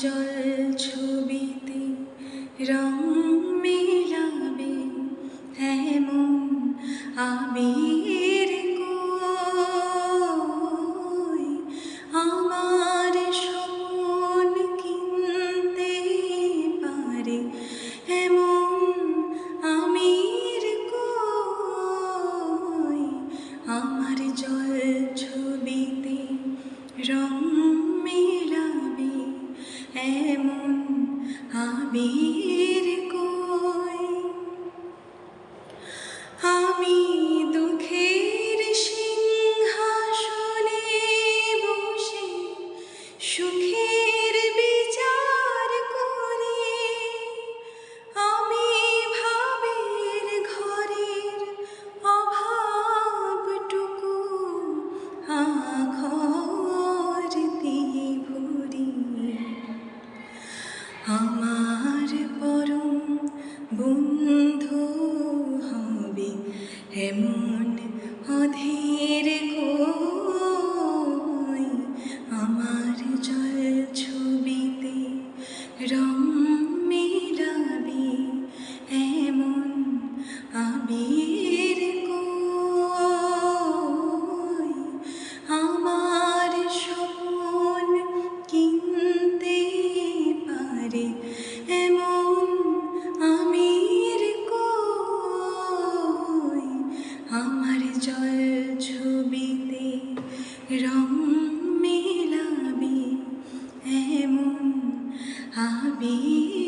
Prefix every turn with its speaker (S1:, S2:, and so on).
S1: জল ছবিতে রং মেলাবে এমন আবির কই আমার স্বপ্ন কিনতে পারে এমন আমির কই আমার জল ছবিতে রং মেলাবে এমন আবির কই আমি দুঃখের সিংহাসনে বসে সুখের বিচার করি আমি ভাবের ঘরের অভাবটুকু আঘর দিয়ে ভরি আমার পরম বন্ধু হবে এমন অধীর কই আমার জল ছবিতে রং মেলাবে এমন আবির কই আমার স্বপ্ন কিনতে পারে এমন আমির কই আমার জল ছবিতে রং মেলাবে এমন আবির